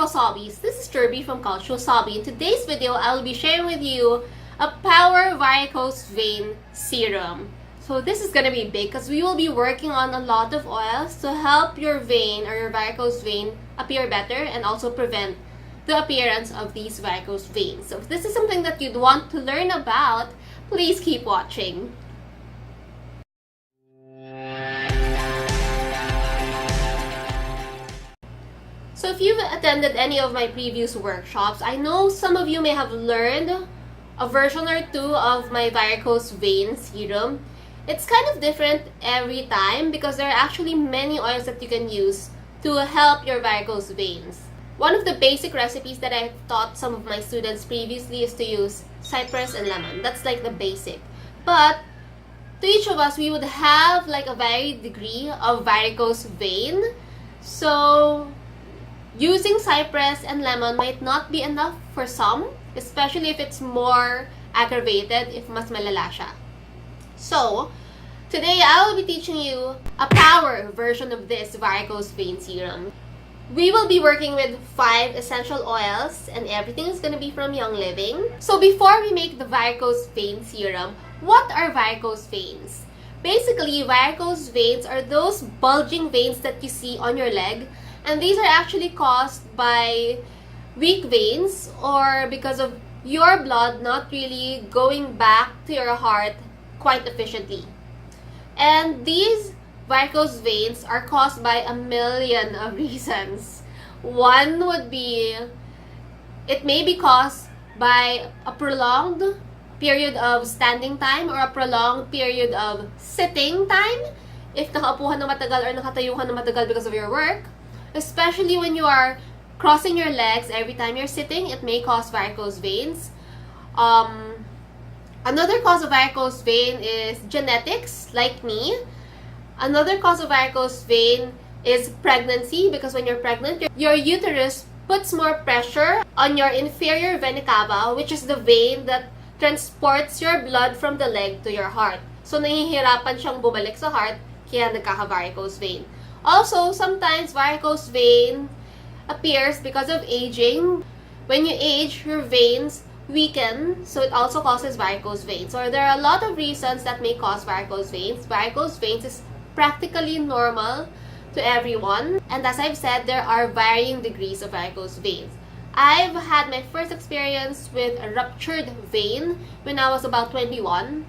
couchwasabis, this is Jirbie from Couchwasabi. In today's video, I will be sharing with you a Power Varicose Vein Serum. So this is gonna be big because we will be working on a lot of oils to help your vein or your varicose vein appear better and also prevent the appearance of these varicose veins. So if this is something that you'd want to learn about, please keep watching. So if you've attended any of my previous workshops, I know some of you may have learned a version or two of my varicose vein serum. It's kind of different every time because there are actually many oils that you can use to help your varicose veins. One of the basic recipes that I've taught some of my students previously is to use cypress and lemon. That's like the basic. But to each of us, we would have like a varied degree of varicose vein. So using cypress and lemon might not be enough for some, especially if it's more aggravated, if mas malala siya. So, today I will be teaching you a power version of this varicose vein serum. We will be working with 5 essential oils and everything is going to be from Young Living. So before we make the varicose vein serum, what are varicose veins? Basically, varicose veins are those bulging veins that you see on your leg. And these are actually caused by weak veins or because of your blood not really going back to your heart quite efficiently. And these varicose veins are caused by a million of reasons. One would be, it may be caused by a prolonged period of standing time or a prolonged period of sitting time. If nakaupuhan na matagal or nakatayuhan na matagal because of your work. Especially when you are crossing your legs every time you're sitting, it may cause varicose veins. Another cause of varicose vein is genetics, like me. Another cause of varicose vein is pregnancy, because when you're pregnant, your uterus puts more pressure on your inferior vena cava, which is the vein that transports your blood from the leg to your heart. So, nahihirapan siyang bumalik sa heart, kaya nagkaka-varicose vein. Also, sometimes varicose vein appears because of aging. When you age, your veins weaken, so it also causes varicose veins. So there are a lot of reasons that may cause varicose veins. Varicose veins is practically normal to everyone. And as I've said, there are varying degrees of varicose veins. I've had my first experience with a ruptured vein when I was about 21.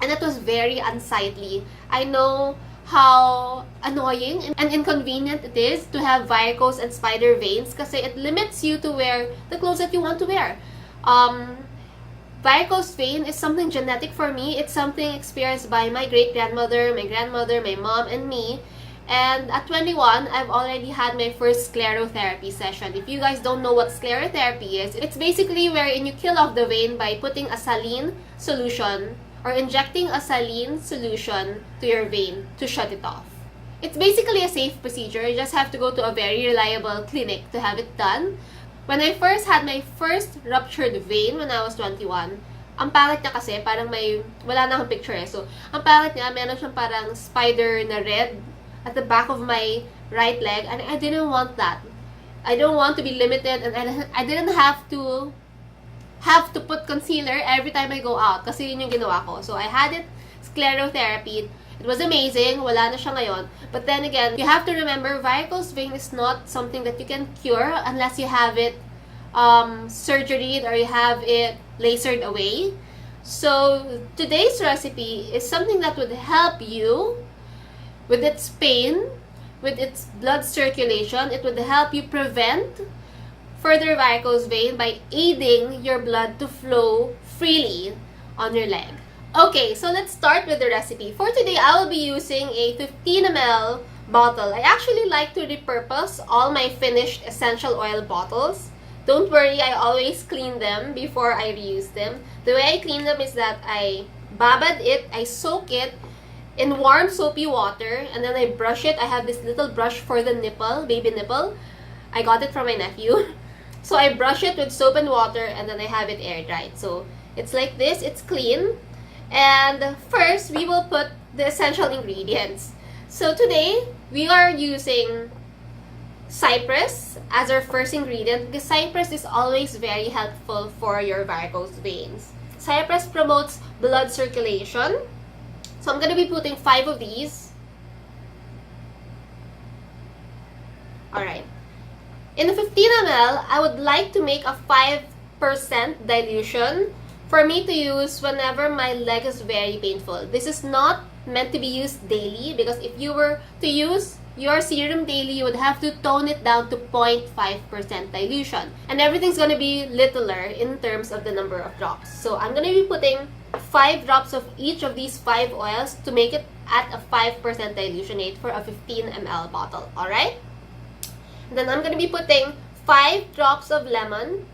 And it was very unsightly. I know how annoying and inconvenient it is to have varicose and spider veins kasi it limits you to wear the clothes that you want to wear. Varicose vein is something genetic for me. It's something experienced by my great-grandmother, my grandmother, my mom, and me. And at 21, I've already had my first sclerotherapy session. If you guys don't know what sclerotherapy is, it's basically wherein you kill off the vein by putting a saline solution or injecting a saline solution to your vein to shut it off. It's basically a safe procedure. You just have to go to a very reliable clinic to have it done. When I first had my first ruptured vein when I was 21, ang pangit niya kasi, parang wala na akong picture eh. So, ang pangit niya, meron siyang parang spider na red at the back of my right leg, and I didn't want that. I don't want to be limited, and I didn't have to put concealer every time I go out kasi yun yung ginawa ko. So I had it, sclerotherapy. It was amazing. Wala na siya ngayon. But then again, you have to remember, varicose vein is not something that you can cure unless you have it surgeryed or you have it lasered away. So today's recipe is something that would help you with its pain, with its blood circulation. It would help you prevent further varicose vein by aiding your blood to flow freely on your leg. Okay, so let's start with the recipe. For today, I will be using a 15 ml bottle. I actually like to repurpose all my finished essential oil bottles. Don't worry, I always clean them before I reuse them. The way I clean them is that I babad it, I soak it in warm soapy water, and then I brush it. I have this little brush for the nipple, baby nipple. I got it from my nephew. So I brush it with soap and water and then I have it air dried. So it's like this, it's clean. And first, we will put the essential ingredients. So today, we are using cypress as our first ingredient because cypress is always very helpful for your varicose veins. Cypress promotes blood circulation. So I'm going to be putting 5 of these. Alright. In the 15 ml, I would like to make a 5% dilution for me to use whenever my leg is very painful. This is not meant to be used daily because if you were to use your serum daily, you would have to tone it down to 0.5% dilution. And everything's going to be littler in terms of the number of drops. So I'm going to be putting 5 drops of each of these 5 oils to make it at a 5% dilution rate for a 15 ml bottle. Alright? Then I'm going to be putting 5 drops of lemon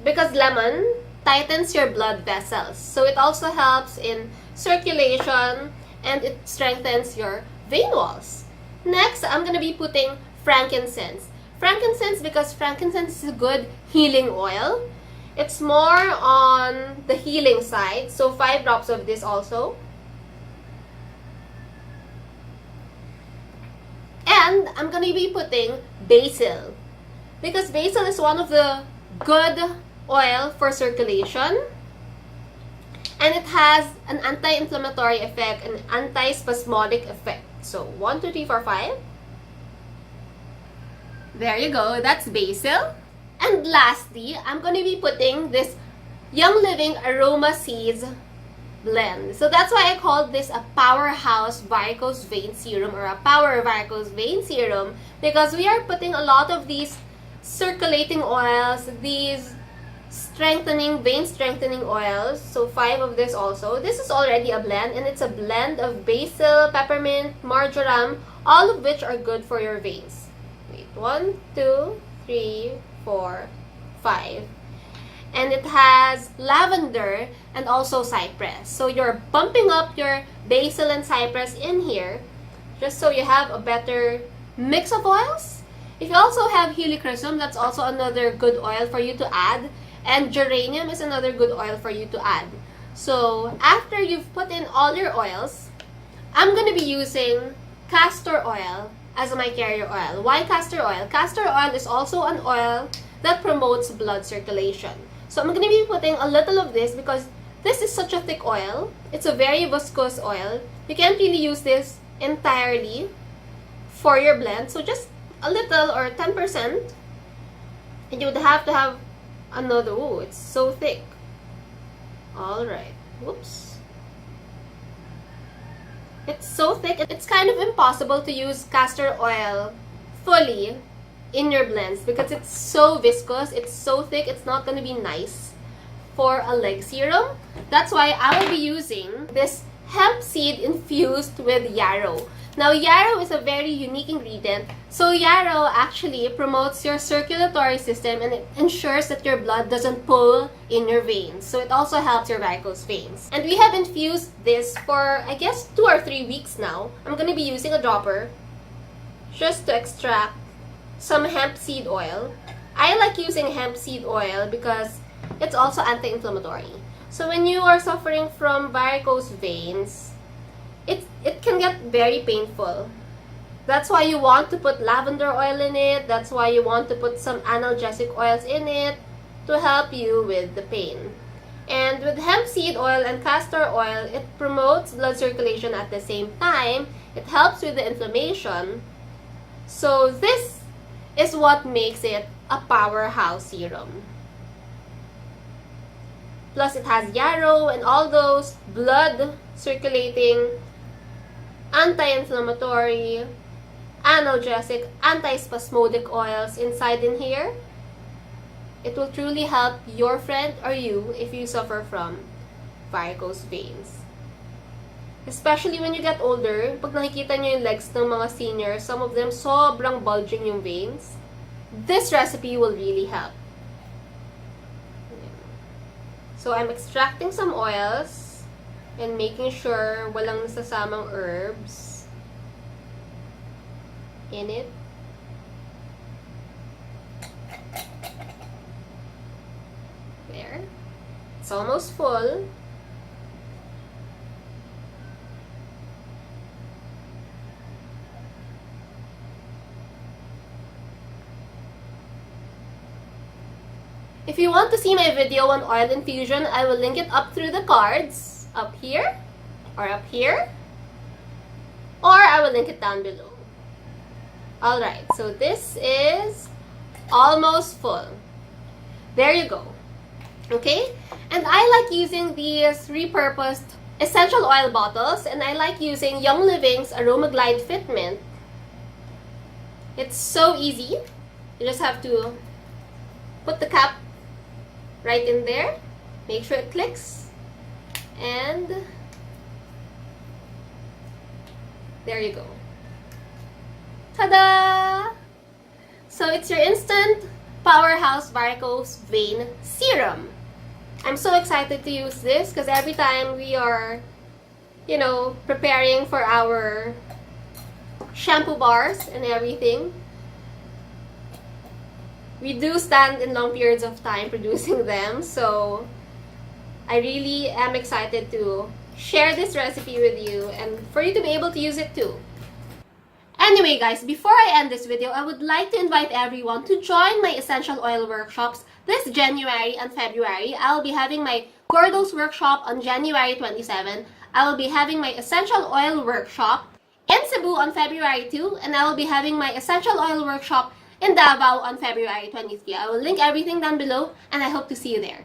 because lemon tightens your blood vessels. So it also helps in circulation and it strengthens your vein walls. Next, I'm going to be putting frankincense. Frankincense because frankincense is a good healing oil. It's more on the healing side. So 5 drops of this also. And I'm going to be putting basil because basil is one of the good oil for circulation and it has an anti-inflammatory effect and anti-spasmodic effect. So 1, 2, 3, 4, 5. There you go, that's basil. And lastly, I'm going to be putting this Young Living Aroma Seeds blend. So that's why I called this a Powerhouse Varicose Vein Serum or a Power Varicose Vein Serum because we are putting a lot of these circulating oils, these vein strengthening oils. So 5 of this also. This is already a blend and it's a blend of basil, peppermint, marjoram, all of which are good for your veins. Wait, 1, 2, 3, 4, 5. And it has lavender and also cypress. So you're bumping up your basil and cypress in here just so you have a better mix of oils. If you also have helichrysum, that's also another good oil for you to add. And geranium is another good oil for you to add. So after you've put in all your oils, I'm going to be using castor oil as my carrier oil. Why castor oil? Castor oil is also an oil that promotes blood circulation. So I'm going to be putting a little of this because this is such a thick oil. It's a very viscous oil. You can't really use this entirely for your blend. So just a little or 10%. And you would have to have another. Oh, it's so thick. Alright. Whoops. It's so thick. It's kind of impossible to use castor oil fully in your blends because it's so viscous, it's so thick, it's not going to be nice for a leg serum. That's why I will be using this hemp seed infused with yarrow. Now yarrow is a very unique ingredient. So yarrow actually promotes your circulatory system and it ensures that your blood doesn't pool in your veins. So it also helps your varicose veins. And we have infused this for I guess 2 or 3 weeks now. I'm going to be using a dropper just to extract some hemp seed oil. I like using hemp seed oil because it's also anti-inflammatory. So when you are suffering from varicose veins, it can get very painful. That's why you want to put lavender oil in it. That's why you want to put some analgesic oils in it to help you with the pain. And with hemp seed oil and castor oil, it promotes blood circulation at the same time. It helps with the inflammation. So this is what makes it a powerhouse serum. Plus it has yarrow and all those blood circulating, anti-inflammatory, analgesic, anti-spasmodic oils inside in here. It will truly help your friend or you if you suffer from varicose veins. Especially when you get older, pag nakikita nyo yung legs ng mga seniors, some of them sobrang bulging yung veins. This recipe will really help. So I'm extracting some oils and making sure walang nasasamang herbs in it. There. It's almost full. If you want to see my video on oil infusion, I will link it up through the cards, up here, or up here, or I will link it down below. Alright, so this is almost full. There you go. Okay? And I like using these repurposed essential oil bottles, and I like using Young Living's Aroma Glide Fitment. It's so easy. You just have to put the cap right in there, make sure it clicks, and there you go. Ta-da! So it's your instant Powerhouse Varicose Vein Serum. I'm so excited to use this because every time we are, you know, preparing for our shampoo bars and everything, we do stand in long periods of time producing them. So I really am excited to share this recipe with you and for you to be able to use it too. Anyway guys, before I end this video, I would like to invite everyone to join my essential oil workshops this January and February. I will be having my Gourdo's workshop on January 27. I will be having my essential oil workshop in Cebu on February 2, and I will be having my essential oil workshop in Davao on February 23. I will link everything down below, and I hope to see you there.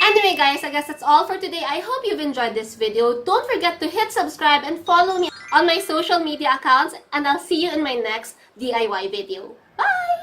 Anyway guys, I guess that's all for today. I hope you've enjoyed this video. Don't forget to hit subscribe and follow me on my social media accounts, and I'll see you in my next DIY video. Bye!